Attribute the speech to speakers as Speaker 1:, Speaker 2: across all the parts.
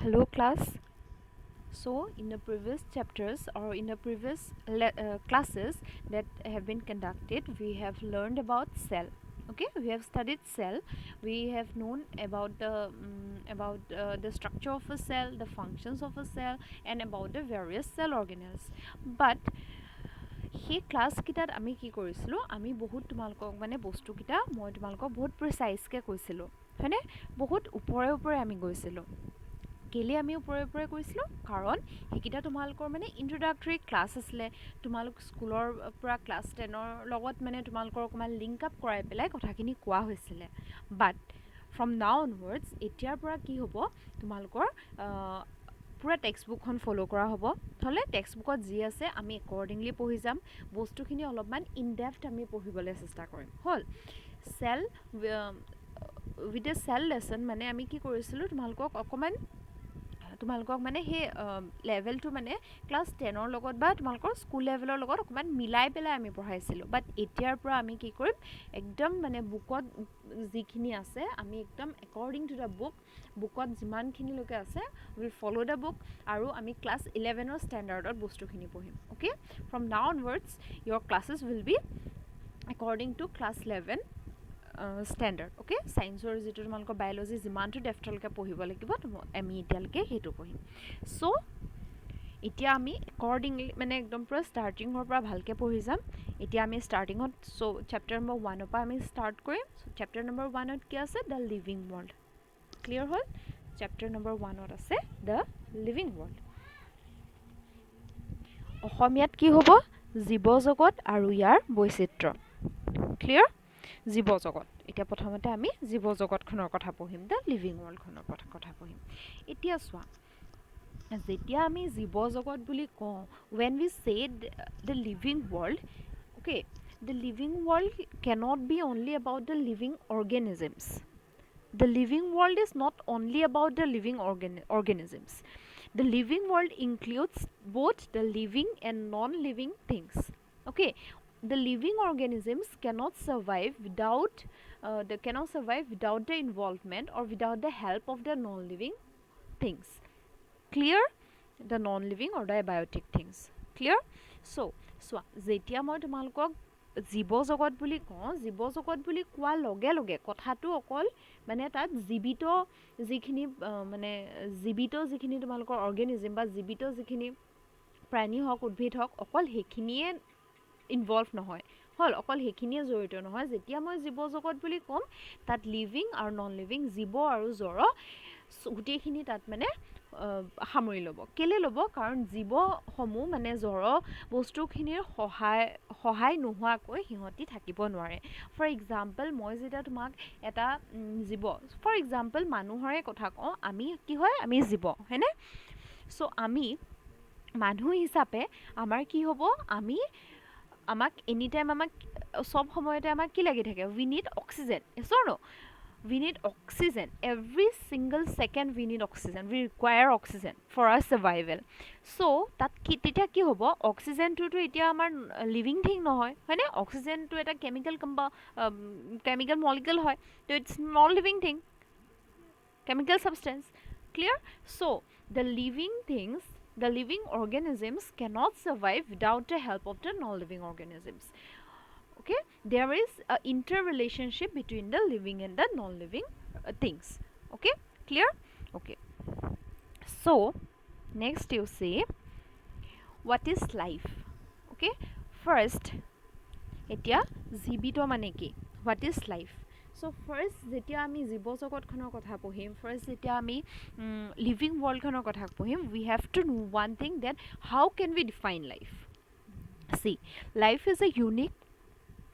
Speaker 1: Hello class. So in the previous chapters or in the previous classes that have been conducted, we have learned about cell. Okay, we have studied cell. We have known about the structure of a cell, the functions of a cell, and about the various cell organelles. But সেই ক্লাছকেইটাত আমি কি কৰিছিলোঁ, আমি বহুত তোমালোকক মানে বস্তুকেইটা মই তোমালোকক বহুত প্ৰিচাইজকৈ কৈছিলোঁ হয়নে, বহুত ওপৰে ওপৰে আমি গৈছিলোঁ। কেলৈ আমি ওপৰে ওপৰে কৈছিলোঁ, কাৰণ সেইকেইটা তোমালোকৰ মানে ইণ্ট্ৰডাক্টৰী ক্লাছ আছিলে। তোমালোক স্কুলৰ পৰা ক্লাছ 10ৰ লগত মানে তোমালোকৰ অকণমান লিংক আপ কৰাই পেলাই কথাখিনি কোৱা হৈছিলে। বাট ফ্ৰম নাও অনৱাৰ্ডছ এতিয়াৰ পৰা কি হ'ব, তোমালোকৰ পূৰা টেক্সট বুকখন ফ'ল' কৰা হ'ব। হ'লে টেক্সট বুকত যি আছে আমি একৰ্ডিংলি পঢ়ি যাম, বস্তুখিনি অলপমান ইনডেপ্থ আমি পঢ়িবলৈ চেষ্টা কৰিম। হ'ল cell with a cell lesson মানে আমি কি কৰিছিলোঁ, তোমালোকক মানে সেই লেভেলটো মানে ক্লাছ 10ৰ লগত বা তোমালোকৰ স্কুল লেভেলৰ লগত অকণমান মিলাই পেলাই আমি পঢ়াইছিলোঁ। বাট এতিয়াৰ পৰা আমি কি কৰিম, একদম মানে বুকত যিখিনি আছে আমি একদম একৰ্ডিং টু দ্য বুকত যিমানখিনিলৈকে আছে উইল ফ'ল' দ্য বুক, আৰু আমি ক্লাছ 11ৰ ষ্টেণ্ডাৰ্ডত বস্তুখিনি পঢ়িম। Okay, from now onwards year classes will be according to class 11 standard. Okay, ছায়েন্সৰ যিটো তোমালোকৰ বায়'লজি যিমানটো ডেফথলৈকে পঢ়িব লাগিব আমি এতিয়ালৈকে সেইটো পঢ়িম। চ' এতিয়া আমি একৰ্ডিংলি মানে একদম পূৰা ষ্টাৰ্টিঙৰ পৰা ভালকৈ পঢ়ি যাম। এতিয়া আমি ষ্টাৰ্টিঙত চেপ্টাৰ নম্বৰ 1ৰ পৰা আমি ষ্টাৰ্ট কৰিম। চেপ্টাৰ নম্বৰ 1ত কি আছে, দ্য লিভিং ৱৰ্ল্ড। ক্লিয়াৰ হ'ল? চেপ্টাৰ নম্বৰ 1ত আছে দ্য লিভিং ৱৰ্ল্ড। অসমীয়াত কি হ'ব, জীৱ জগত আৰু ইয়াৰ বৈচিত্ৰ্য। ক্লিয়াৰ? জীৱ জগত। এতিয়া প্ৰথমতে আমি জীৱ জগতখনৰ কথা পঢ়িম, দ্য লিভিং ৱৰ্ল্ডখনৰ কথা পঢ়িম। এতিয়া চোৱা, যেতিয়া আমি জীৱ জগত বুলি কওঁ, when we say the living world, okay, the living world cannot be only about the living organisms. The living world is not only about the living organisms. The living world includes both the living and non-living things. Okay, the living organisms cannot survive without the involvement or without the help of the non-living things. Clear? The non-living or the abiotic things. Clear? So যেতিয়া মই তোমালোকক জীৱ জগত বুলি কওঁ, জীৱ জগত বুলি কোৱাৰ লগে লগে কথাটো অকল মানে তাত জীৱিত যিখিনি তোমালোকৰ অৰ্গেনিজিম বা জীৱিত যিখিনি প্ৰাণী হওক উদ্ভিদ হওক অকল সেইখিনিয়ে ইনভলভ নহয়, হ'ল অকল সেইখিনিয়ে জড়িত নহয়। যেতিয়া মই জীৱ জগত বুলি ক'ম তাত লিভিং আৰু নন লিভিং, জীৱ আৰু জড় গোটেইখিনি তাত মানে সামৰি ল'ব। কেলৈ ল'ব, কাৰণ জীৱসমূহ মানে জড় বস্তুখিনিৰ সহায় নোহোৱাকৈ সিহঁতি থাকিব নোৱাৰে। ফৰ এক্সাম্পল মই যেতিয়া তোমাক এটা জীৱ, ফৰ এক্সাম্পল মানুহৰে কথা কওঁ, আমি কি হয়, আমি জীৱ হয়নে। চ' আমি মানুহ হিচাপে আমাৰ কি হ'ব, আমাক এনি টাইম চব সময়তে আমাক কি লাগি থাকে, we need oxygen. We need oxygen. Every single second we need oxygen. We require oxygen for our survival. So তেতিয়া কি হ'ব, অক্সিজেনটোতো এতিয়া আমাৰ লিভিং থিং নহয় হয়নে, অক্সিজেনটো এটা কেমিকেল মলিকুল হয়, তো it's not living thing, chemical substance. Clear? So the living organisms cannot survive without the help of the non-living organisms. Okay, there is a interrelationship between the living and the non-living things. Okay, clear? Okay, so next you say what is life. Okay, first এতিয়া জীৱিত মানে কি, what is life. So first যেতিয়া আমি জীৱ জগতখনৰ কথা পঢ়িম, ফাৰ্ষ্ট যেতিয়া আমি লিভিং ৱৰ্ল্ডখনৰ কথা পঢ়িম, we have to know one thing, that how can we define life. See, life is a unique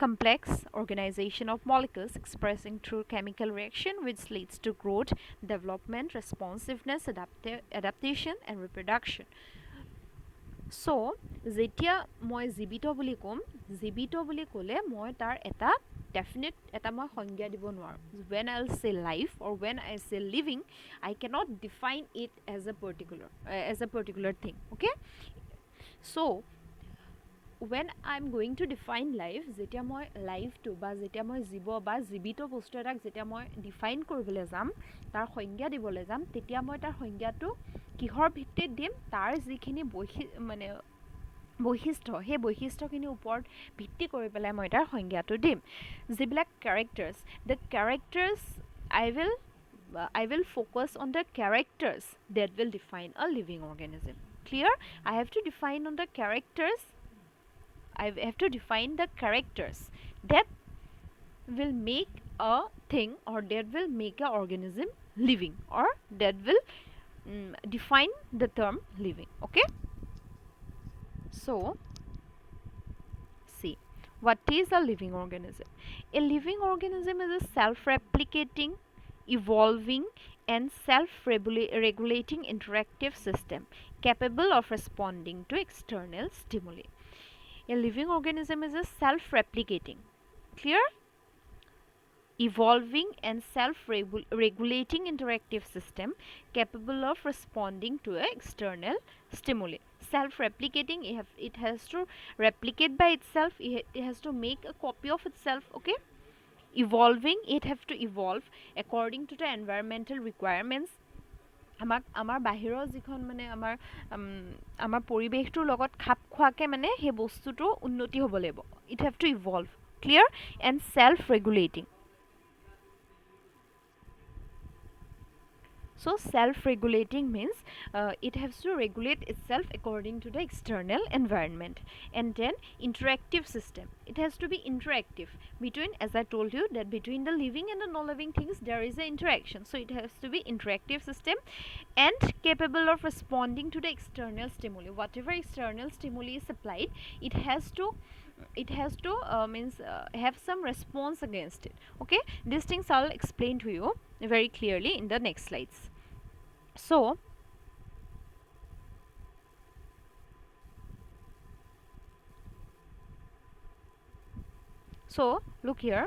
Speaker 1: complex organization of molecules expressing through chemical reaction which leads to growth, development, responsiveness, adaptation and reproduction. So যেতিয়া মই জীৱিত বুলি ক'ম, জীৱিত বুলি ক'লে মই তাৰ এটা definite এটা মই সংজ্ঞা দিব নোৱাৰোঁ. When I'll say life or when I say living, I cannot define it as a particular thing. Okay, so when I'm going to define life, যেতিয়া মই লাইফটো বা যেতিয়া মই জীৱ বা জীৱিত বস্তু এটাক যেতিয়া মই ডিফাইন কৰিবলৈ যাম, তাৰ সংজ্ঞা দিবলৈ যাম, তেতিয়া মই তাৰ সংজ্ঞাটো কিহৰ ভিত্তিত দিম, তাৰ যিখিনি বৈশিষ্ট্য, সেই বৈশিষ্ট্যখিনিৰ ওপৰত ভিত্তি কৰি পেলাই মই তাৰ সংজ্ঞাটো দিম। যিবিলাক characters, the characters I will focus on the characters that will define a living organism. Clear? I have to define on the characters. I have to define the characters that will make a thing or that will make an organism living, or that will define the term living. Okay? So, see, what is a living organism? A living organism is a self-replicating, evolving and self-regulating interactive system capable of responding to external stimuli. A living organism is a self-replicating, clear? Evolving and self-regulating interactive system capable of responding to external stimuli. Self-replicating, it has to replicate by itself, it has to make a copy of itself. Okay? Evolving, it have to evolve according to the environmental requirements. আমাৰ বাহিৰৰ যিখন মানে আমাৰ পৰিৱেশটোৰ লগত খাপ খোৱাকৈ মানে সেই বস্তুটো উন্নতি হ'ব লাগিব। It have to evolve, clear? And self regulating. So self-regulating means it has to regulate itself according to the external environment. And then interactive system, it has to be interactive between, as I told you, that between the living and the non-living things there is an interaction. So it has to be interactive system and capable of responding to the external stimuli. Whatever external stimuli is applied, it has to have some response against it. Okay, these things I'll explain to you very clearly in the next slides. So look here.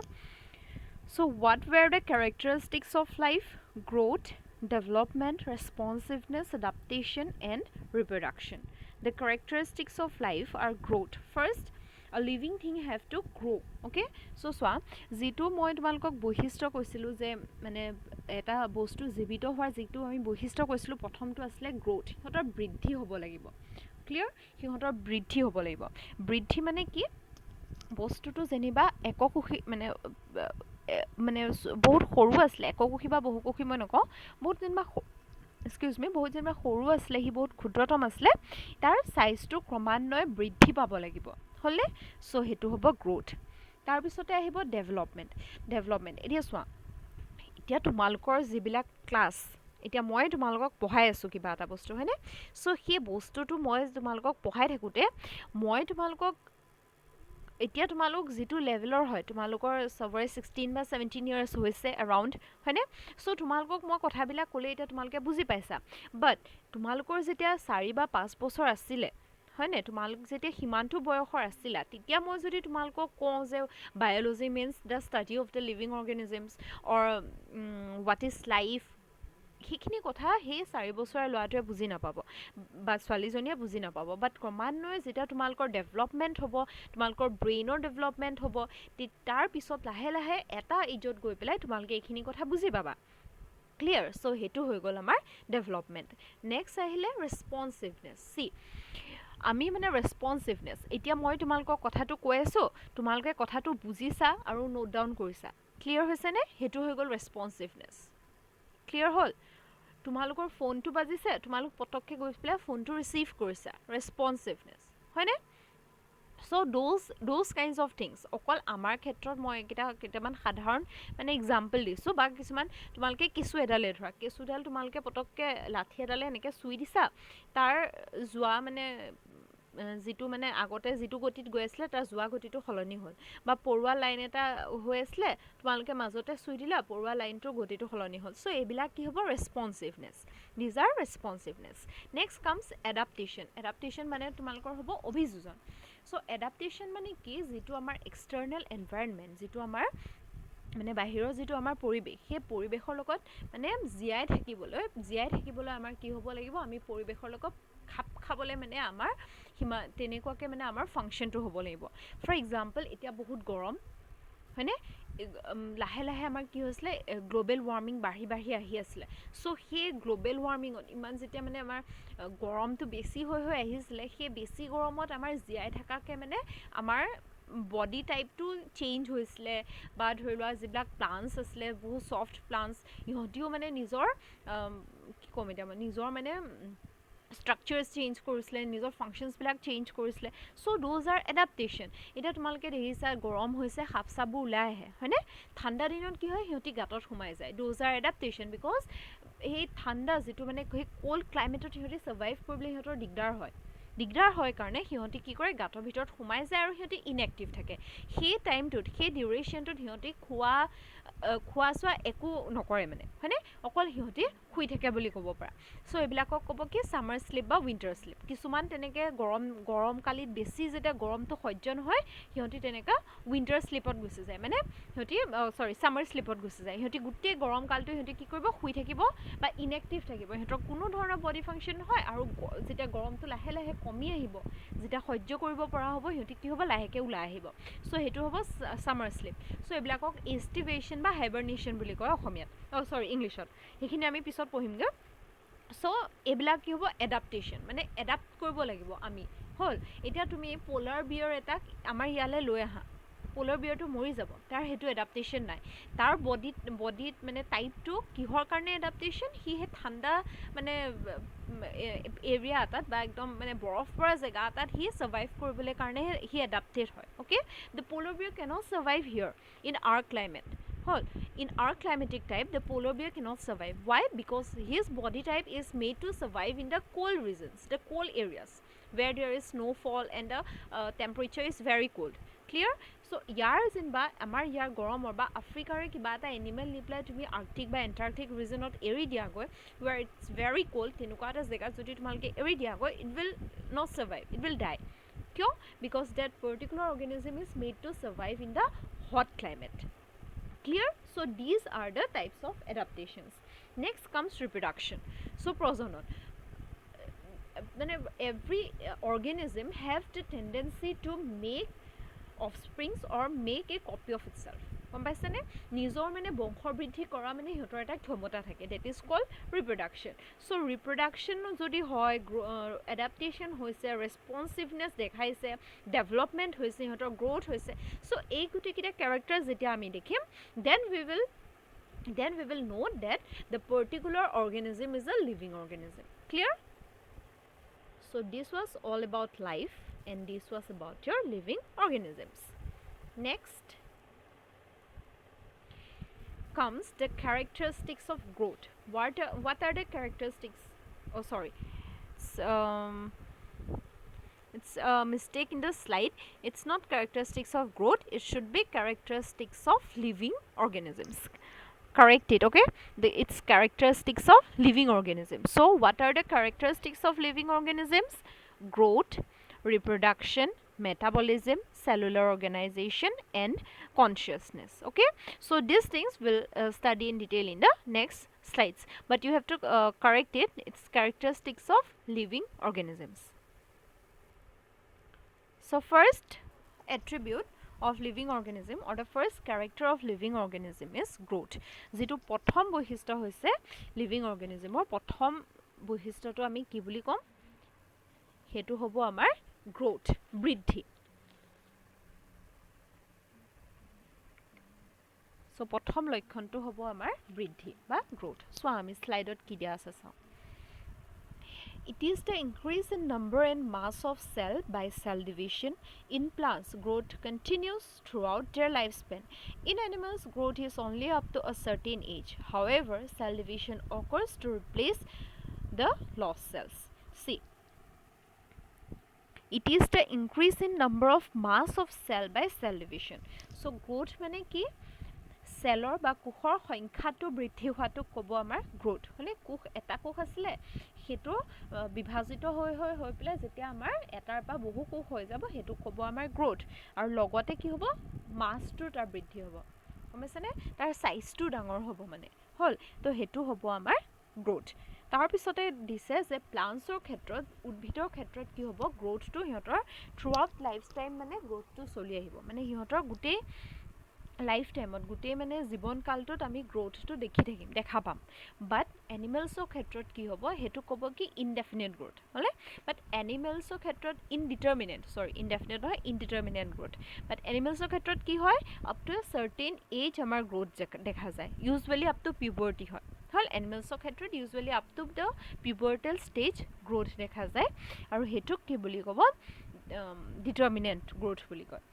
Speaker 1: So what were the characteristics of life? Growth, development, responsiveness, adaptation and reproduction. The characteristics of life are growth. First, a living thing have to grow. Okay? So চোৱা, যিটো মই তোমালোকক বৈশিষ্ট্য কৈছিলোঁ যে মানে এটা বস্তু জীৱিত হোৱাৰ যিটো আমি বৈশিষ্ট্য কৈছিলোঁ, প্ৰথমটো আছিলে গ্ৰোথ। সিহঁতৰ বৃদ্ধি হ'ব লাগিব। ক্লিয়াৰ? সিহঁতৰ বৃদ্ধি হ'ব লাগিব। বৃদ্ধি মানে কি? বস্তুটো যেনিবা এককোষী মানে বহুত সৰু আছিলে, এককোষী বা বহুকোষী মই নকওঁ, বহুত যেনিবা বহুত যেনিবা সৰু আছিলে, সি বহুত ক্ষুদ্ৰতম আছিলে, তাৰ চাইজটো ক্ৰমান্বয়ে বৃদ্ধি পাব লাগিব। হ'লে চ' সেইটো হ'ব গ্ৰোথ। তাৰপিছতে আহিব ডেভেলপমেণ্ট। এতিয়া চোৱা, এতিয়া তোমালোকৰ যিবিলাক ক্লাছ, এতিয়া মই তোমালোকক পঢ়াই আছোঁ কিবা এটা বস্তু, হয়নে? চ' সেই বস্তুটো মই তোমালোকক পঢ়াই থাকোঁতে মই তোমালোকক এতিয়া তোমালোক যিটো লেভেলৰ হয়, তোমালোকৰ চবৰে 16 বা 17 ইয়াৰ্ছ হৈছে এৰাউণ্ড, হয়নে? চ' তোমালোকক মই কথাবিলাক ক'লে এতিয়া তোমালোকে বুজি পাইছা। বাট তোমালোকৰ যেতিয়া 4 বা 5 বছৰ আছিলে, হয়নে? তোমালোক যেতিয়া সিমানটো বয়সৰ আছিলা, তেতিয়া মই যদি তোমালোকক কওঁ যে biology means the study of the living organisms or what is life, সেইখিনি কথা সেই 4 বছৰীয়া ল'ৰাটোৱে বুজি নাপাব বা ছোৱালীজনীয়ে বুজি নাপাব। বাট ক্ৰমান্বয়ে যেতিয়া তোমালোকৰ ডেভেলপমেণ্ট হ'ব, তোমালোকৰ ব্ৰেইনৰ ডেভেলপমেণ্ট হ'ব, তাৰ পিছত লাহে লাহে এটা এজত গৈ পেলাই তোমালোকে এইখিনি কথা বুজি পাবা। ক্লিয়াৰ? চ' সেইটো হৈ গ'ল আমাৰ ডেভেলপমেণ্ট। নেক্সট আহিলে ৰেছপনচিভনেছ। আমি মানে ৰেছপনচিভনেছ, এতিয়া মই তোমালোকক কথাটো কৈ আছোঁ, তোমালোকে কথাটো বুজিছা আৰু নোট ডাউন কৰিছা। ক্লিয়াৰ হৈছেনে? সেইটো হৈ গ'ল ৰেছপনচিভনেছ। ক্লিয়াৰ হ'ল? তোমালোকৰ ফোনটো বাজিছে, তোমালোক পটককৈ গৈ পেলাই ফোনটো ৰিচিভ কৰিছা, ৰেছপনচিভনেছ, হয়নে? চ' দ'জ কাইণ্ডছ অফ থিংছ। অকল আমাৰ ক্ষেত্ৰত মই কেইটামান সাধাৰণ মানে এক্সাম্পল দিছোঁ, বা কিছুমান তোমালোকে কেঁচু এডালে ধৰা, কেঁচুডাল তোমালোকে পটককৈ লাঠি এডালে এনেকৈ চুই দিছা, তাৰ যোৱা মানে যিটো মানে আগতে যিটো গতিত গৈ আছিলে তাৰ যোৱা গতিটো সলনি হ'ল, বা পৰুৱা লাইন এটা হৈ আছিলে, তোমালোকে মাজতে চুই দিলা, পৰুৱা লাইনটোৰ গতিটো সলনি হ'ল। চ' এইবিলাক কি হ'ব? Responsiveness. These are responsiveness. Next comes adaptation. Adaptation মানে তোমালোকৰ হ'ব অভিযোজন। চ' এডাপ্টেশ্যন মানে কি? যিটো আমাৰ এক্সটাৰ্নেল এনভাইৰনমেণ্ট, যিটো আমাৰ মানে বাহিৰৰ যিটো আমাৰ পৰিৱেশ সেই পৰিৱেশৰ লগত মানে জীয়াই থাকিবলৈ আমাৰ কি হ'ব লাগিব আমি পৰিৱেশৰ লগত খাপ খাবলৈ মানে আমাৰ তেনেকুৱাকৈ মানে আমাৰ ফাংচনটো হ'ব লাগিব ফৰ এক্সাম্পল এতিয়া বহুত গৰম হয়নে লাহে লাহে আমাৰ কি হৈছিলে গ্ল'বেল ৱাৰ্মিং বাঢ়ি আহি আছিলে চ' সেই গ্ল'বেল ৱাৰ্মিঙত ইমান যেতিয়া মানে আমাৰ গৰমটো বেছি হৈ আহিছিলে সেই বেছি গৰমত আমাৰ জীয়াই থকাকৈ মানে আমাৰ বডি টাইপটো চেঞ্জ হৈছিলে বা ধৰি লোৱা যিবিলাক প্লাণ্টছ আছিলে বহুত ছফ্ট প্লাণ্টছ ইহঁতিও মানে নিজৰ কি ক'ম এতিয়া নিজৰ মানে structures change কৰিছিলে নিজৰ ফাংচনছবিলাক চেঞ্জ কৰিছিলে চ' দ'জ আৰ এডাপ্টেশ্যন এতিয়া তোমালোকে দেখিছা গৰম হৈছে সাপ চাপবোৰ ওলাই আহে হয়নে ঠাণ্ডা দিনত কি হয় সিহঁতি গাঁতত সোমাই যায় দ'জ আৰ এডাপ্টেশ্যন বিকজ সেই ঠাণ্ডা যিটো মানে সেই ক'ল্ড ক্লাইমেটত সিহঁতি ছাৰ্ভাইভ কৰিবলৈ সিহঁতৰ দিগদাৰ হয় কাৰণে সিহঁতি কি কৰে গাঁতৰ ভিতৰত সোমাই যায় আৰু সিহঁতি ইনএক্টিভ থাকে সেই টাইমটোত সেই ডিউৰেশ্যনটোত সিহঁতি খোৱা চোৱা একো নকৰে মানে হয়নে অকল সিহঁতি শুই থাকে বুলি ক'ব পাৰা চ' এইবিলাকক ক'ব কি ছামাৰ শ্লিপ বা উইণ্টাৰ শ্লিপ কিছুমান তেনেকৈ গৰমকালিত বেছি যেতিয়া গৰমটো সহ্য নহয় সিহঁতি তেনেকৈ উইণ্টাৰ শ্লিপত গুচি যায় মানে সিহঁতি ছামাৰ শ্লিপত গুচি যায় সিহঁতি গোটেই গৰমকালটো সিহঁতি কি কৰিব শুই থাকিব বা ইনএক্টিভ থাকিব সিহঁতৰ কোনো ধৰণৰ বডি ফাংচন নহয় আৰু যেতিয়া গৰমটো লাহে লাহে কমি আহিব যেতিয়া সহ্য কৰিব পৰা হ'ব সিহঁতি কি হ'ব লাহেকৈ ওলাই আহিব চ' সেইটো হ'ব ছামাৰ শ্লিপ চ' এইবিলাকক এষ্টিভেশ্যন বা হাইবাৰনেশ্যন বুলি কয় অসমীয়াত ইংলিছত সেইখিনি আমি পিছত পঢ়িমগৈ চ' এইবিলাক কি হ'ব এডাপ্টেশ্যন মানে এডাপ্ট কৰিব লাগিব আমি হ'ল এতিয়া তুমি প'লাৰ বিয়াৰ এটাক আমাৰ ইয়ালৈ লৈ আহা প'লাৰ বিয়াৰটো মৰি যাব তাৰ সেইটো এডাপ্টেশ্যন নাই তাৰ বডিত মানে টাইপটো কিহৰ কাৰণে এডাপ্টেশ্যন সি সেই ঠাণ্ডা মানে এৰিয়া এটাত বা একদম মানে বৰফ পৰা জেগা এটাত সি ছাৰ্ভাইভ কৰিবলৈ কাৰণে সি এডাপ্টেড হয় okay the polar bear cannot survive here in our climate in our climatic type the polar bear cannot survive why because his body type is made to survive in the cold regions the cold areas where there is snowfall and the temperature is very cold clear so ইয়াৰ যেনিবা আমাৰ ইয়াৰ গৰমৰ বা আফ্ৰিকাৰ কিবা এটা animal নি পেলাই তুমি আৰ্কটিক বা এণ্টাৰ্কটিক ৰিজনত এৰি দিয়াগৈ where it's very cold তেনেকুৱা এটা জেগাত যদি তোমালোকে এৰি দিয়াগৈ it will not survive it will die কিয় because that particular organism is made to survive in the hot climate clear so these are the types of adaptations next comes reproduction so progenon every organism have the tendency to make offsprings or make a copy of itself গম পাইছেনে নিজৰ মানে বংশ বৃদ্ধি কৰা মানে সিহঁতৰ এটা ক্ষমতা থাকে that is called reproduction so reproduction যদি হয় adaptation হৈছে responsiveness দেখাইছে development হৈছে সিহঁতৰ growth হৈছে so এই গোটেইকেইটা characters যেতিয়া আমি দেখিম then we will know that the particular organism is a living organism clear so this was all about life and this was about your living organisms next comes the characteristics of growth what are the characteristics it's a mistake in the slide it's not characteristics of growth it should be characteristics of living organisms correct it okay it's characteristics of living organisms so what are the characteristics of living organisms growth reproduction metabolism cellular organization and consciousness okay so these things we'll study in detail in the next slides but you have to correct it it's characteristics of living organisms so first attribute of living organism or the first character of living organism is growth যেটো প্ৰথম বৈশিষ্ট্য হৈছে living organismৰ প্ৰথম বৈশিষ্ট্যটো আমি কি বুলি কম হেতু হ'ব আমাৰ growth বৃদ্ধি so প্ৰথম লক্ষণটো হ'ব আমাৰ বৃদ্ধি বা growth so আমি স্লাইডত কি দিয়া আছে চাও It is the increase in number and mass of cell by cell division. In plants, growth continues throughout their lifespan. In animals, growth is only up to a certain age. However, cell division occurs to replace the lost cells. See, it is the increase in number of mass of cell by cell division. So, growth মানে কি সেলৰ বা কোষৰ সংখ্যাটো বৃদ্ধি হোৱাটো ক'ব আমাৰ growth মানে কোষ এটা কোষ আছিলে হেতু বিভাজিত হৈ পেলাই যেতিয়া আমাৰ এটাৰ পৰা বহু কোষ হৈ যাব হেতু ক'ব আমাৰ গ্ৰোথ আৰু লগতে কি হ'ব মাছটো তাৰ বৃদ্ধি হ'ব গম পাইছেনে তাৰ সাইজটো ডাঙৰ হ'ব মানে হল তো হেতু হ'ব আমাৰ গ্ৰোথ তাৰপিছতে দিছে যে প্লান্টছৰ ক্ষেত্ৰত উদ্ভিদৰ ক্ষেত্ৰত কি হ'ব গ্ৰোথটো সিহঁতৰ থ্ৰুআউট লাইফ টাইম মানে গ্ৰোথটো চলি আহিব মানে সিহঁতৰ গোটেই লাইফ টাইমত গোটেই মানে জীৱনকালটোত আমি গ্ৰোথটো দেখা পাম বাট এনিমেলছৰ ক্ষেত্ৰত কি হ'ব হেতু ক'ব কি ইনডেফিনিট গ্ৰোথ হলে বাট এনিমেলছৰ ক্ষেত্ৰত ইনডেফিনিট নহয় ইনডিটাৰমিনেট গ্ৰোথ বাট এনিমেলছৰ ক্ষেত্ৰত কি হয় up to a certain age আমাৰ গ্ৰোথ দেখা যায় ইউজুৱেলি আপ টু পিউবাৰ্টি হয় হল এনিমেলছৰ ক্ষেত্ৰত usually up to the pubertal stage growth দেখা যায় আৰু হেতুক কি বুলি ক'ব ডিটাৰমিনেট গ্ৰোথ বুলি কয়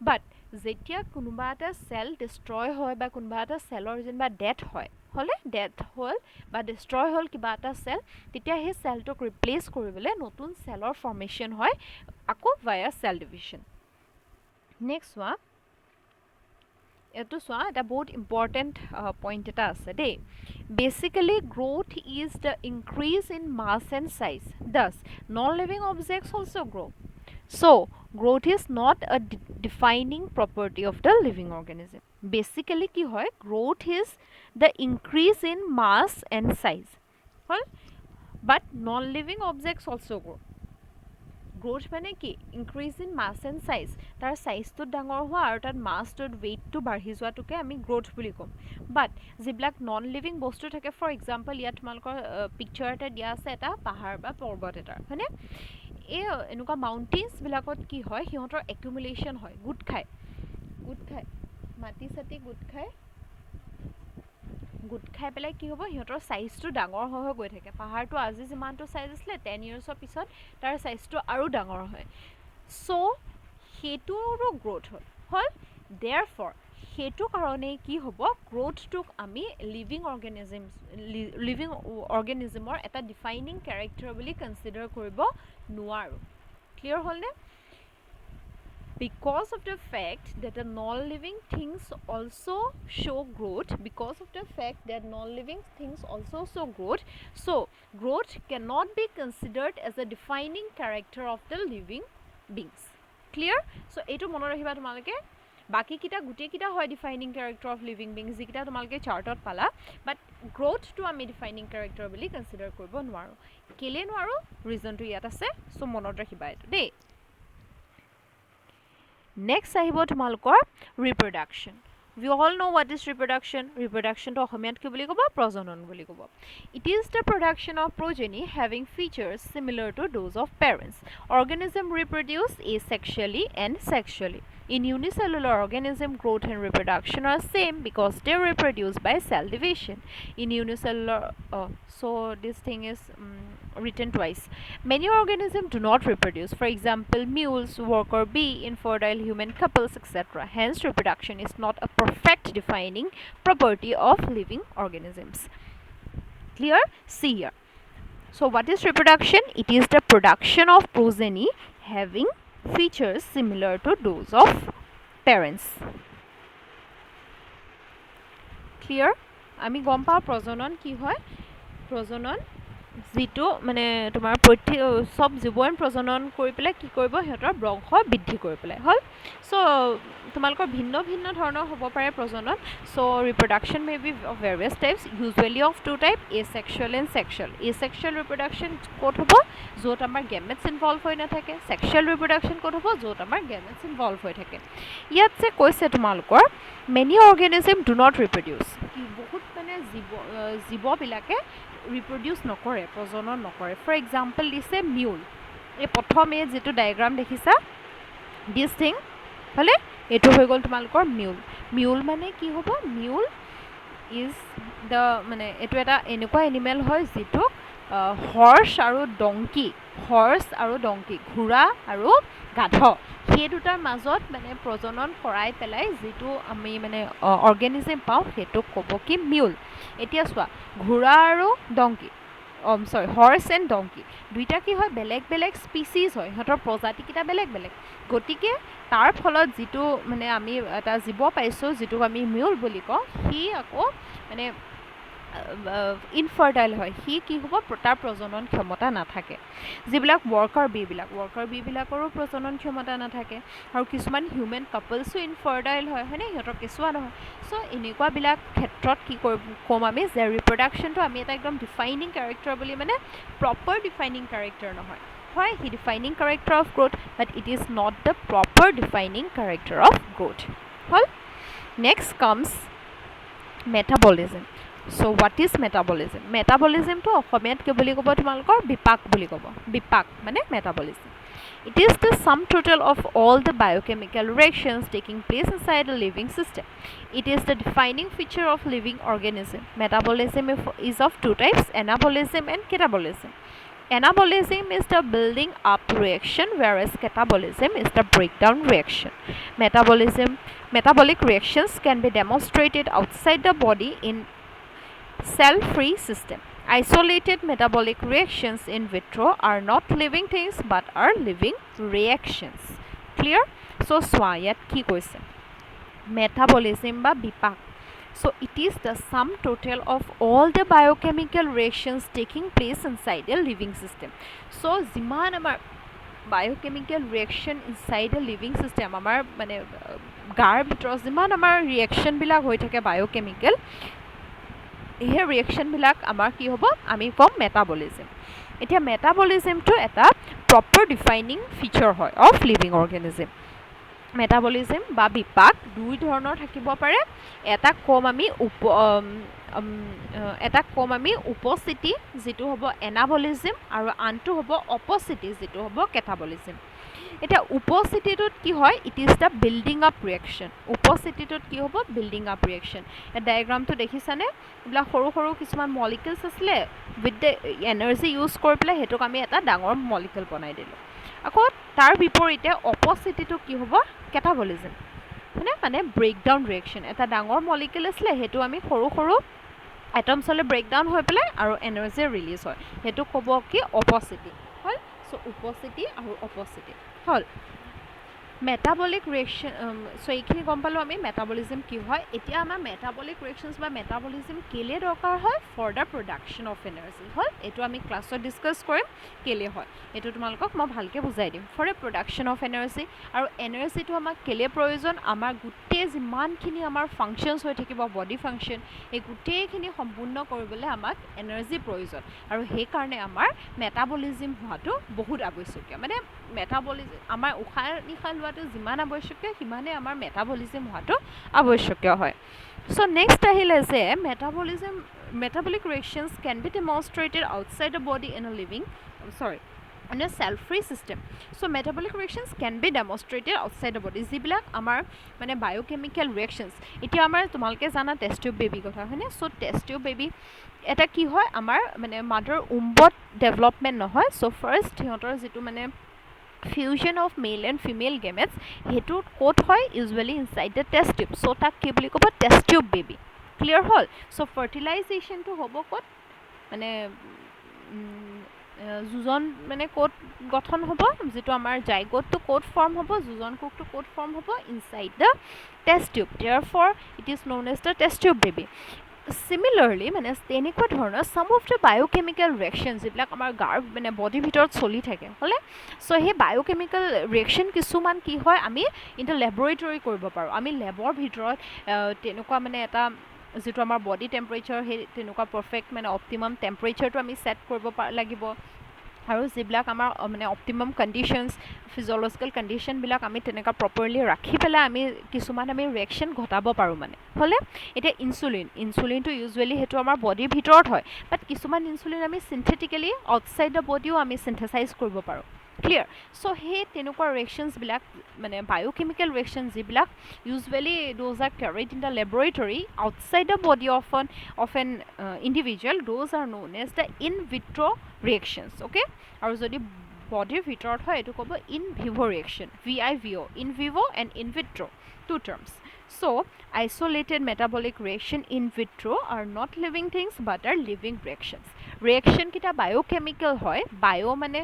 Speaker 1: বাট যেতিয়া কোনোবা এটা সেল ডিষ্ট্ৰয় হয় বা কোনোবা এটা সেলৰ যেনিবা ডেথ হয় হলে ডেথ হ'ল বা ডিষ্ট্ৰয় হ'ল কিবা এটা সেল তেতিয়া সেই সেলটোক ৰিপ্লেচ কৰিবলৈ নতুন সেলৰ ফৰ্মেশ্যন হয় আকৌ ভায়া সেল ডিভিজন নেক্সট চোৱা এইটো চোৱা এটা বহুত ইম্পৰ্টেণ্ট পইণ্ট এটা আছে that basically growth is the increase in mass and size thus non living objects also' grow' So, growth is not a defining property of the living organism. Basically, কি হয় growth is the increase in mass and size. Well, but non-living objects also grow. Growth মানে কি increase in mass and size. তাৰ সাইজটো ডাঙৰ হোৱা আৰু তাৰ মাছটোৰ weight টো বাঢ়ি যোৱাটোকে আমি growth বুলি ক'ম but যিবিলাক নন লিভিং বস্তু থাকে ফৰ এক্সাম্পল ইয়াত তোমালোকৰ পিকচাৰ এটা দিয়া আছে এটা পাহাৰ বা পৰ্বত এটাৰ হয়নে এই এনেকুৱা মাউণ্টেইনছবিলাকত কি হয় সিহঁতৰ একুমুলেশ্যন হয় গোট খায় মাটি চাটি গোট খাই পেলাই কি হ'ব সিহঁতৰ সাইজটো ডাঙৰ হৈ গৈ থাকে পাহাৰটো আজি যিমানটো সাইজ আছিলে 10 ইয়াৰ্ছৰ পিছত তাৰ সাইজটো আৰু ডাঙৰ হয় চ' সেইটোৰো গ্ৰোথ হ'ল দেয়াৰফৰ সেইটো কাৰণে কি হ'ব গ্ৰোথটোক আমি লিভিং অৰ্গেনিজমৰ এটা ডিফাইনিং কেৰেক্টাৰ বুলি কনচিডাৰ কৰিব নোৱাৰোঁ ক্লিয়াৰ হ'লনে because of the fact that the non-living things also show growth so growth cannot be considered as a defining character of the living beings clear so eto mono rahiba tumaleke বাকি কিটা গুটে কিটা হয় defining character of living beings যিকিটা তোমালকে চাৰ্টত পালা বাট গ্ৰোথটো আমি defining character বুলি কনসিডাৰ কৰিব নোৱাৰো কেলে নোৱাৰো ৰিজনটো ইয়াত আছে সো মনত ৰাখিবা এটো দেই নেক্সট আহিব তোমালকৰ ৰিপ্ৰডাকশন we all know what is reproduction to অসমীয়াত কি বুলি ক'ব প্ৰজনন বুলি ক'ব it is the production of progeny having features similar to those of parents organism reproduce asexually and sexually in unicellular organism growth and reproduction are same because they reproduce by cell division in unicellular so this thing is written twice many organisms do not reproduce for example mules worker bee infertile human couples etc hence reproduction is not a perfect defining property of living organisms clear see here so what is reproduction it is the production of progeny having features similar to those of parents clear আমি গম পাও প্ৰজনন কি হয় প্ৰজনন যেটো মানে তোমাৰ সব জীৱন প্ৰজনন কৰি পেলাই কি কৰিব হেতৰ বংশ বৃদ্ধি কৰি পেলাই হল সো তোমালকৰ ভিন্ন ভিন্ন ধৰণৰ হ'ব পাৰে প্ৰজনন so reproduction may be of various types usually of two type asexual and sexual asexual reproduction ক'ত হ'ব য'ত আমাৰ গেমেটছ ইনভলভ হৈ নাথাকে sexual reproduction ক'ত হ'ব য'ত আমাৰ গেমেটছ ইনভলভ হৈ থাকে ইয়াত যে কৈছে তোমালকৰ many organisms do not reproduce কি বহুত মানে জীৱবিলাকে reproduce নকৰে প্ৰজনন নকৰে ফৰ এক্সাম্পল দিছে মিউল এই প্ৰথমে যেটো ডায়াগ্ৰাম দেখিছা দিস থিং হলে এটো হৈ গল তোমালকৰ মিউল মানে কি হ'ব মিউল ইজ দ্য মানে এটো এটা এনেকুৱা এনিমেল হয় যেটো হৰ্স আৰু ডংকি ঘোঁৰা আৰু গাধ সেই দুটাৰ মাজত মানে প্ৰজনন কৰাই পেলাই যেটো আমি মানে অৰ্গানিজম পাও হেটো ক'ব কি মিউল এতিয়া চোৱা ঘোঁৰা আৰু ডংকি হৰ্স এণ্ড ডংকি দুইটা কি হয় বেলেগ বেলেগ স্পিচিজ হয় হতৰ প্ৰজাতি কিটা বেলেগ গতিকে তাৰ ফলত যেটো মানে আমি এটা জীৱ পাইছো যেটো আমি মিউল বুলি কওঁ হি আকৌ মানে ইনফাৰ্টাইল হয়, সি কি হ'ব, তাৰ প্ৰজনন ক্ষমতা নাথাকে। যিবিলাক ৱৰ্কাৰ বিবিলাকৰো প্ৰজনন ক্ষমতা নাথাকে, আৰু কিছুমান হিউমেন কাপলছো ইনফাৰ্টাইল হয়, হয়নে, সিহঁতৰ কেঁচুৱা নহয়। চ' এনেকুৱাবিলাক ক্ষেত্ৰত কি ক'ম আমি যে ৰিপ্ৰডাকশ্যনটো আমি এটা একদম ডিফাইনিং কেৰেক্টাৰ বুলি, মানে প্ৰপাৰ ডিফাইনিং কেৰেক্টাৰ নহয়, হয়, সি defining character of growth, but it is not the proper defining character of growth. হ'ল। Next comes metabolism. So' what is metabolism? মেটাবলিজমটো অসমীয়াত কি বুলি ক'ব তোমালোকৰ? বিপাক বুলি ক'ব। বিপাক মানে metabolism. It is the sum total of all the biochemical reactions taking place inside a living system. It is the defining feature of living organism. Metabolism is of two types, anabolism and catabolism. Anabolism is the building up reaction, whereas catabolism is the breakdown reaction. Metabolic reactions can be demonstrated outside the body in cell-free system. Isolated metabolic reactions in vitro are not living things but are living reactions. Clear? So swayat ki koise metabolism ba bipak. So it is the sum total of all the biochemical reactions taking place inside a living system. So jiman amar biochemical reaction inside a living system, amar mane gar bhitor jiman amar reaction bilak hoi thake biochemical, এই ৰিয়েকশ্যনবিলাক আমাৰ কি হ'ব, আমি ক'ম metabolism. এতিয়া মেটাবলিজমটো এটা proper defining feature হয় of living organism. Metabolism বা বিপাক দুই ধৰণৰ থাকিব পাৰে। এটা ক'ম আমি উপস্থিতি, যিটো হ'ব এনাবলিজম, আৰু আনটো হ'ব অপস্থিতি, যিটো হ'ব কেটাবলিজম। এতিয়া উপস্থিতিটোত কি হয়, it is the building up reaction. উপস্থিতিটোত কি হ'ব, বিল্ডিং আপ ৰিয়েকশ্যন। ডায়েগ্ৰামটো দেখিছানে? এইবিলাক সৰু সৰু কিছুমান মলিকিউলছ আছিলে, উইথ দ্য এনাৰ্জি ইউজ কৰি পেলাই সেইটোক আমি এটা ডাঙৰ মলিকিউল বনাই দিলোঁ। আকৌ তাৰ বিপৰীতে অপস্থিতিটো কি হ'ব, কেটাবলিজম, হয়নে, মানে ব্ৰেকডাউন ৰিয়েকশ্যন। এটা ডাঙৰ মলিকিউল আছিলে, সেইটো আমি সৰু সৰু এটমছলৈ ব্ৰেকডাউন হৈ পেলাই আৰু এনাৰ্জি ৰিলিজ হয়, সেইটো ক'ব কি, অপস্থিতি। হ'ল। চ' উপস্থিতি আৰু অপস্থিতি হ'ল। মেটাবলিক ৰিয়েকশ্যন, চ' এইখিনি গম পালোঁ আমি মেটাবলিজম কি হয়। এতিয়া আমাৰ মেটাবলিক ৰিয়েকশ্যনছ বা মেটাবলিজম কেলৈ দৰকাৰ হয়, for the production of energy. হ'ল। এইটো আমি ক্লাছত ডিছকাছ কৰিম কেলৈ হয়, এইটো তোমালোকক মই ভালকৈ বুজাই দিম। For the production of energy. আৰু এনাৰ্জিটো আমাক কেলৈ প্ৰয়োজন, আমাৰ গোটেই যিমানখিনি আমাৰ ফাংচনছ হৈ থাকিব, বডি ফাংচন, এই গোটেইখিনি সম্পূৰ্ণ কৰিবলৈ আমাক এনাৰ্জিৰ প্ৰয়োজন, আৰু সেইকাৰণে আমাৰ মেটাবলিজম হোৱাটো বহুত আৱশ্যকীয়। মানে মেটাবলিজম আমাৰ উশাহ নিশাহ লোৱাটো যিমান আৱশ্যকীয়, সিমানেই আমাৰ মেটাবলিজম হোৱাটো আৱশ্যকীয় হয়। চ' নেক্সট আহিলে যে metabolic reactions can be demonstrated outside the body in a cell-free system. So metabolic reactions can be demonstrated outside the body. যিবিলাক আমাৰ মানে বায়োকেমিকেল ৰিয়েকশ্যনছ, এতিয়া আমাৰ তোমালোকে জানা টেষ্ট টিউব বেবী কথা, হয়নে? চ' টেষ্ট টিউব বেবী এটা কি হয়, আমাৰ মানে মাদাৰ উম্বত ডেভেলপমেণ্ট নহয়। চ' ফাৰ্ষ্ট সিহঁতৰ যিটো মানে fusion of male and female gametes, সেইটো ক'ত হয়, usually inside the test tube. So' তাক কি বুলি ক'ব, টেষ্ট টিউব বেবী। ক্লিয়াৰ হ'ল? চ' ফাৰ্টিলাইজেশ্যনটো হ'ব ক'ত, মানে যোজন মানে ক'ত গঠন হ'ব, যিটো আমাৰ জাইগোটটো ক'ত ফৰ্ম হ'ব, যোজন কোষটো ক'ত ফৰ্ম হ'ব, inside the test tube. Therefore it is known as the test tube baby. Similarly মানে তেনেকুৱা ধৰণৰ some of the biochemical reaction, যিবিলাক আমাৰ গাৰ মানে বডিৰ ভিতৰত চলি থাকে, হ'লে চ' সেই বায়োকেমিকেল ৰিয়েকশ্যন কিছুমান কি হয়, আমি কিন্তু লেবৰেটৰী কৰিব পাৰোঁ। আমি লেবৰ ভিতৰত তেনেকুৱা মানে এটা যিটো আমাৰ বডি টেম্পাৰেচাৰ, সেই তেনেকুৱা পাৰফেক্ট মানে অপটিমাম টেম্পাৰেচাৰটো আমি ছেট কৰিব লাগিব, আৰু যিবিলাক আমাৰ মানে অপটিমাম কণ্ডিশ্যনছ, ফিজিঅ'লজিকেল কণ্ডিশ্যনবিলাক আমি তেনেকুৱা প্ৰপাৰলি ৰাখি পেলাই আমি কিছুমান আমি ৰিয়েকশ্যন ঘটাব পাৰোঁ মানে। হ'লে এতিয়া ইনচুলিনটো ইউজুৱেলি সেইটো আমাৰ বডিৰ ভিতৰত হয়, বাট কিছুমান ইনচুলিন আমি চিন্থেটিকেলি আউটছাইড দ্য বডিও আমি চিন্থেচাইজ কৰিব পাৰোঁ। ক্লিয়াৰ? চ' সেই তেনেকুৱা ৰিয়েকশ্যনছবিলাক মানে বায়োকেমিকেল ৰিয়েকশ্যন যিবিলাক usually those are carried in the laboratory outside the body of an individual, those are known as the in vitro' reactions. Okay? আৰু যদি বডিৰ ভিতৰত হয়, এইটো ক'ব in vivo' reaction, VIVO, in vivo' and in vitro', two terms. So' isolated metabolic reaction in vitro are not living things but are living reactions. Reaction kita biochemical hoy, bio mane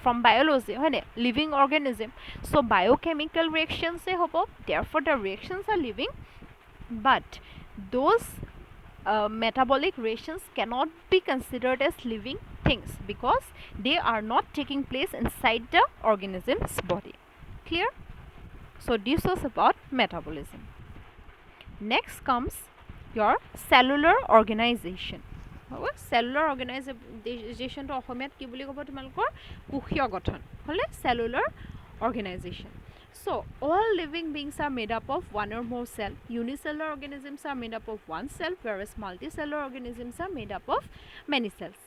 Speaker 1: from biology, হয় নে, living organism. So biochemical reactions hobo, therefore the reactions are living, but those metabolic reactions cannot be considered as living things because they are not taking place inside the organism's body. Clear? So this was about metabolism. Next comes your cellular organization. Cellular organization to অসমীয়াত কি বুলি ক'ব তোমালোকৰ কোষীয় গঠন হলে cellular organization. So all living beings are made up of one or more cell. Unicellular organisms are made up of one cell, whereas multicellular organisms are made up of many cells.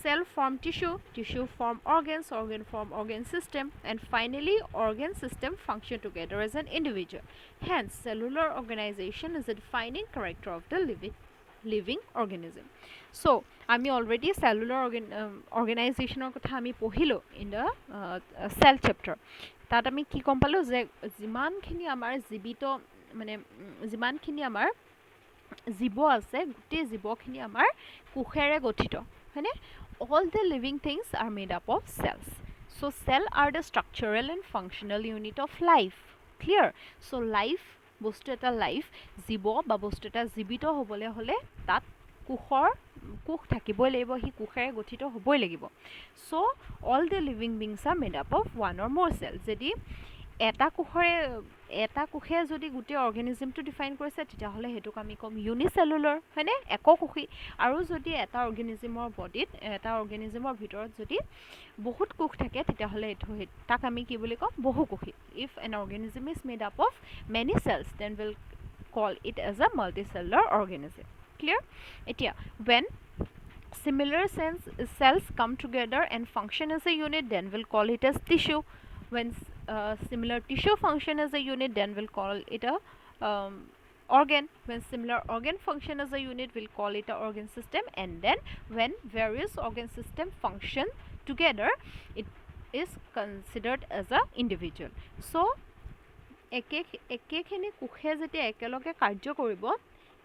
Speaker 1: Cell form tissue, tissue form organs, organ form organ system, and finally organ system function together as an individual. Hence cellular organization is a defining character of the living organism. So আমি already cellular organization কথা আমি পঢ়িলো in the cell chapter. তাত আমি কি গম পালো যে যিমানখিনি আমাৰ জীৱিত মানে যিমানখিনি আমাৰ জীৱ আছে গোটেই জীৱখিনি আমাৰ কোষেৰে গঠিত হয়নে all the living things are made up of cells. So cell are the structural and functional unit of life. Clear? So life বস্তু এটা লাইফ জীৱ বা বস্তু এটা জীৱিত হ'বলৈ হ'লে তাত কোষ থাকিবই লাগিব হি কোষেৰে গঠিত হ'বই লাগিব so all the living beings are made up of one or more cells যদি এটা কোষে যদি গোটেই অৰ্গেনিজমটো ডিফাইন কৰিছে তেতিয়াহ'লে হেতুক আমি কম ইউনিচেলুলাৰ হয়নে এককোষী আৰু যদি এটা অৰ্গেনিজমৰ বডিত এটা অৰ্গেনিজমৰ ভিতৰত যদি বহুত কোষ থাকে তেতিয়াহ'লে তাক আমি কি বুলি কম বহুকোষী if an organism is made up of many cells then we'll call it as a multicellular organism. Clear? Etia when similar cells come together and function as a unit then we'll call it as tissue. When similar tissue function as a unit then we'll call it a organ. When similar organ function as a unit we'll call it a organ system, and then when various organ system function together it is considered as a individual. So একেখিনি কোষে যেতিয়া একেলগে কাৰ্য কৰিব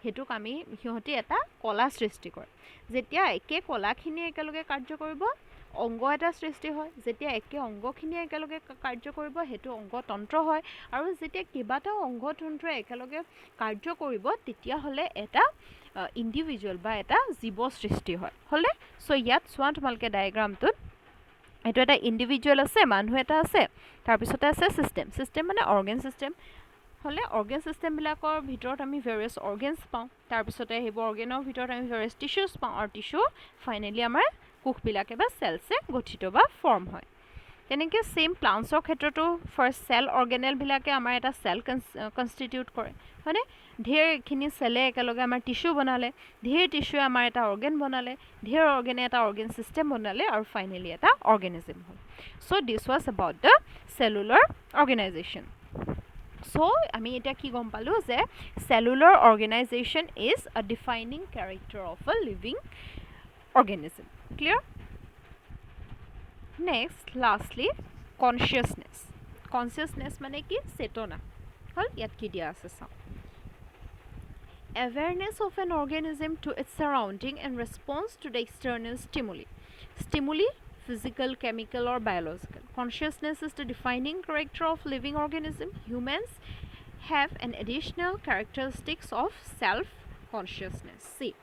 Speaker 1: হেতুক আমি হিহতি এটা কলা সৃষ্টি কৰে যেতিয়া একে কলাখিনি একেলগে কাৰ্য কৰিব অংগ এটা সৃষ্টি হয় যেতিয়া একে অংগখিনি একেলগে কাৰ্য কৰিব হেতু অংগতন্ত্ৰ হয় আৰু যেতিয়া কেইবাটাও অংগতন্ত্ৰ একেলগে কাৰ্য কৰিব তেতিয়া হলে এটা ইন্ডিভিজুৱেল বা এটা জীৱ সৃষ্টি হয় হলে সো ইয়াত চোৱা তোমালকে ডায়াগ্ৰামটোত এটো এটা ইন্ডিভিজুৱেল আছে মানুহ এটা আছে তাৰ পিছতে আছে সিস্টেম মানে অৰ্গান সিস্টেম হলে অৰ্গান সিস্টেম বিলাকৰ ভিতৰত আমি ভেৰিয়াছ অৰ্গানছ পাওঁ তাৰ পিছতে হেব অৰ্গানৰ ভিতৰত আমি ভেৰিয়াছ টিস্যুজ পাওঁ আৰু টিস্যু ফাইনালি আমাৰ কোষবিলাকে বা সেলছে গঠিত বা ফৰ্ম হয় তেনেকৈ সেম প্লান্টছৰ ক্ষেত্ৰতো ফাৰ্ষ্ট সেল অৰ্গেনেল বিলাকে আমাৰ এটা সেল কনষ্টিটিউট কৰে হয়নে ঢেৰখিনি সেলে একেলগে আমাৰ টিস্যু বনালে ঢেৰ টিস্যুৱে আমাৰ এটা অৰ্গেন বনালে ঢেৰ অৰ্গেনে এটা অৰ্গেন সিস্টেম বনালে আৰু ফাইনালি এটা অৰ্গেনিজম হ'ল so this was about the cellular organization So আমি এটা কি গম পালো যে cellular organization is a defining character of a living organism. Clear? Next, lastly, consciousness মানে কি চেতনা হল ইয়াত কি দিয়া আছে চাও awareness of an organism to its surrounding and response to the external stimuli physical, chemical or biological. Consciousness is the defining character of living organism. Humans have an additional characteristics of self-consciousness. See,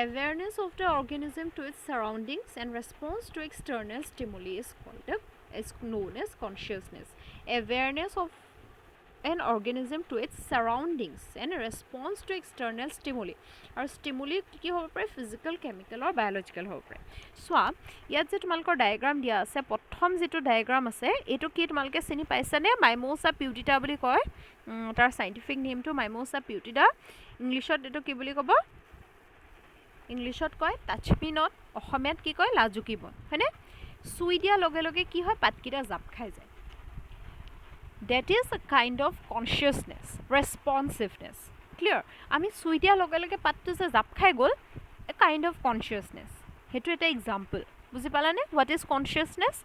Speaker 1: awareness of the organism to its surroundings and response to external stimuli is known as consciousness. Awareness of an organism to its surroundings and response to external stimuli. Our stimuli ki hobo pare physical, chemical or biological hobo pare. So yat je tumalkor diagram dia ase prothom jetu diagram ase etu ki tumalke sini paisa ne Mimosa putida boli koy tar scientific name to Mimosa putida English ot etu ki boli kobo English ot koy touchpinot Ohomiyat ki koy lajuki bon hene sui dia loge loge ki hoy patkita jap khai jay. That is a kind of consciousness, responsiveness. Clear? Ami sui dia loge loge pattu je jap khai gol a kind of consciousness. Hetu eta example. Buji palane what is consciousness?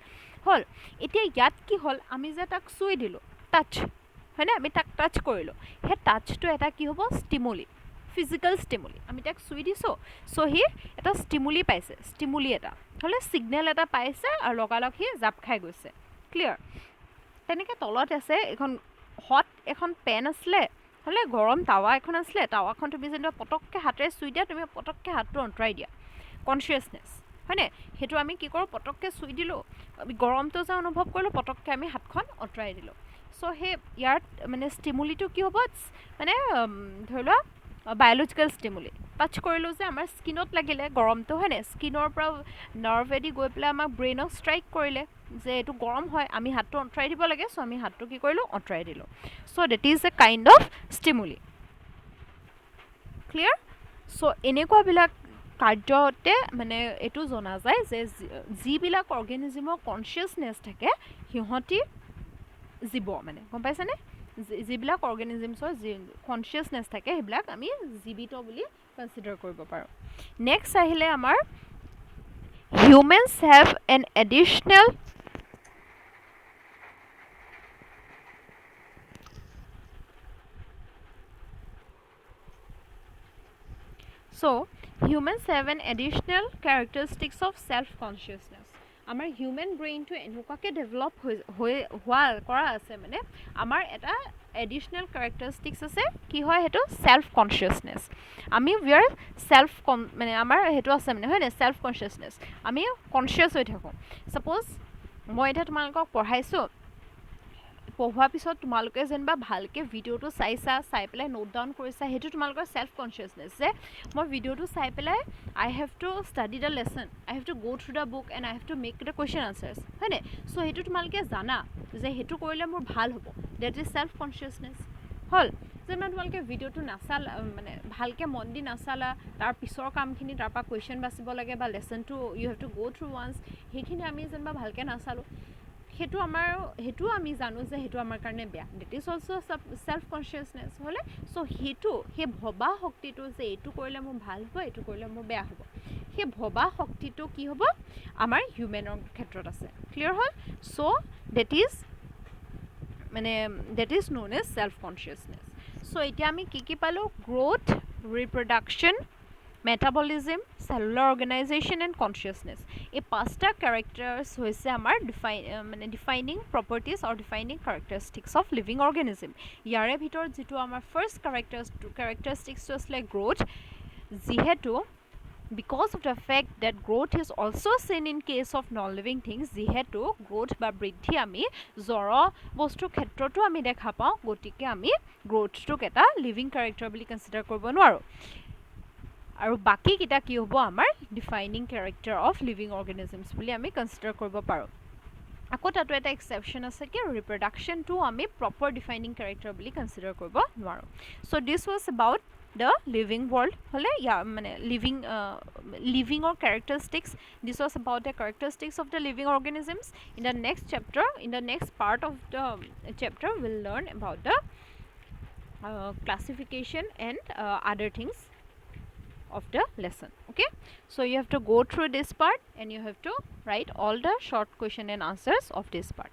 Speaker 1: Hol etia yat ki hol ami je tak sui dilo touch hone ami tak touch korilo he touch to eta ki hobo stimuli physical stimuli ami tak sui diso so he eta stimuli paise stimuli eta hole signal eta paise aru logalok he jap khai goise. Clear? তেনেকে তলত আছে এখন hot এখন PAN আসলে হ'লে গৰম টাৱা এখন আছিলে, টাৱাখন তুমি যেনিবা পটককৈ হাতেৰে চুই দিয়া, তুমি পটককৈ হাতটো আঁতৰাই দিয়া, কনচিয়াছনেছ হয়নে? সেইটো আমি কি কৰোঁ, পটককৈ চুই দিলোঁ, আমি গৰমটো যে অনুভৱ কৰিলোঁ, পটককৈ আমি হাতখন আঁতৰাই দিলোঁ। চ' সেই ইয়াত মানে ষ্টিমুলিটো কি হ'ব, মানে ধৰি লোৱা বায়'লজিকেল ষ্টিমুলি, টাচ কৰিলোঁ যে আমাৰ স্কিনত লাগিলে গৰমটো হয়নে, স্কিনৰ পৰা নাৰ্ভেদি গৈ পেলাই আমাক ব্ৰেইনক ষ্ট্ৰাইক কৰিলে যে এইটো গৰম হয়, আমি হাতটো আঁতৰাই দিব লাগে, চ' আমি হাতটো কি কৰিলোঁ, আঁতৰাই দিলোঁ। So' that is a kind of stimuli. Clear? So' এনেকুৱাবিলাক কাৰ্যতে মানে এইটো জনা যায় যে যিবিলাক অৰ্গেনিজিমৰ কনচিয়াছনেছ থাকে সিহঁতি জীৱ, মানে গম পাইছেনে? যিবিলাক অৰ্গেনিজিমছৰ যি কনচিয়াছনেছ থাকে সেইবিলাক আমি জীৱিত বুলি কনচিডাৰ কৰিব পাৰোঁ। নেক্সট আহিলে আমাৰ humans have N additional So, humans have an additional characteristics of self-consciousness. আমাৰ হিউমেন ব্ৰেইনটো এনেকুৱাকৈ ডেভেলপ কৰা আছে, মানে আমাৰ এটা এডিশ্যনেল কেৰেক্টাৰিষ্টিক্স আছে, কি হয় সেইটো, চেল্ফ কনচিয়াছনেছ। আমি উই আৰ মানে আমাৰ সেইটো আছে মানে হয় নাই, চেল্ফ কনচিয়াছনেছ, আমি কনচিয়াছ হৈ থাকোঁ। ছাপ'জ মই এতিয়া তোমালোকক পঢ়াইছোঁ, পঢ়োৱাৰ পিছত তোমালোকে যেনিবা ভালকৈ ভিডিঅ'টো চাই পেলাই নোট ডাউন কৰিছা, সেইটো তোমালোকৰ চেল্ফ কনচিয়াছনেছ যে মই ভিডিঅ'টো চাই পেলাই I have to study the lesson, I have to go' through the book and I have to make the question answers হয়নে? চ' সেইটো তোমালোকে জানা যে সেইটো কৰিলে মোৰ ভাল হ'ব, ডেট ইজ চেল্ফ কনচিয়াছনেছ হ'ল। যেনিবা তোমালোকে ভিডিঅ'টো নাচালা, মানে ভালকৈ মন দি নাচালা, তাৰ পিছৰ কামখিনি তাৰপৰা কুৱেশ্যন বাচিব লাগে বা লেচনটো U have to go' through once, সেইখিনি আমি যেনিবা ভালকৈ নাচালোঁ, সেইটো আমি জানো যে সেইটো আমাৰ কাৰণে বেয়া, that is also' self consciousness হ'লে। চ' সেই ভবা শক্তিটো যে এইটো কৰিলে মোৰ ভাল হ'ব, এইটো কৰিলে মোৰ বেয়া হ'ব, সেই ভবা শক্তিটো কি হ'ব, আমাৰ হিউমেনৰ ক্ষেত্ৰত আছে। ক্লিয়াৰ হ'ল? So' that is known as self consciousness. So' এতিয়া আমি কি পালোঁ, growth, reproduction, metabolism, cellular organization and consciousness, এই 5টা কেৰেক্টাৰ্ছ হৈছে আমাৰ defining properties or defining characteristics of living organism. ইয়াৰে ভিতৰত যিটো আমাৰ ফাৰ্ষ্ট কেৰেক্টাৰিষ্টিক্সটো আছিলে গ্ৰ'থ, যিহেতু because of the fact that growth is also' seen in case of non living things, যিহেতু গ্ৰ'থ বা বৃদ্ধি আমি জড় বস্তুৰ ক্ষেত্ৰতো আমি দেখা পাওঁ, গতিকে আমি গ্ৰ'থটোক এটা লিভিং কেৰেক্টাৰ বুলি কনচিডাৰ কৰিব নোৱাৰোঁ। আৰু বাকীকেইটা কি হ'ব, আমাৰ defining character of living organisms বুলি আমি কনচিডাৰ কৰিব পাৰোঁ। আকৌ তাতো এটা এক্সেপশ্যন আছে কি, ৰিপ্ৰডাকশ্যনটো আমি প্ৰপাৰ ডিফাইনিং কেৰেক্টাৰ বুলি কনচিডাৰ কৰিব নোৱাৰোঁ। So' this was about the living world হ'লে মানে লিভিঙৰ characteristics, this was about the characteristics of the living organisms. In the next part of the chapter will learn about the classification and other things of the lesson. Okay, so you have to go through this part and you have to write all the short question and answers of this part.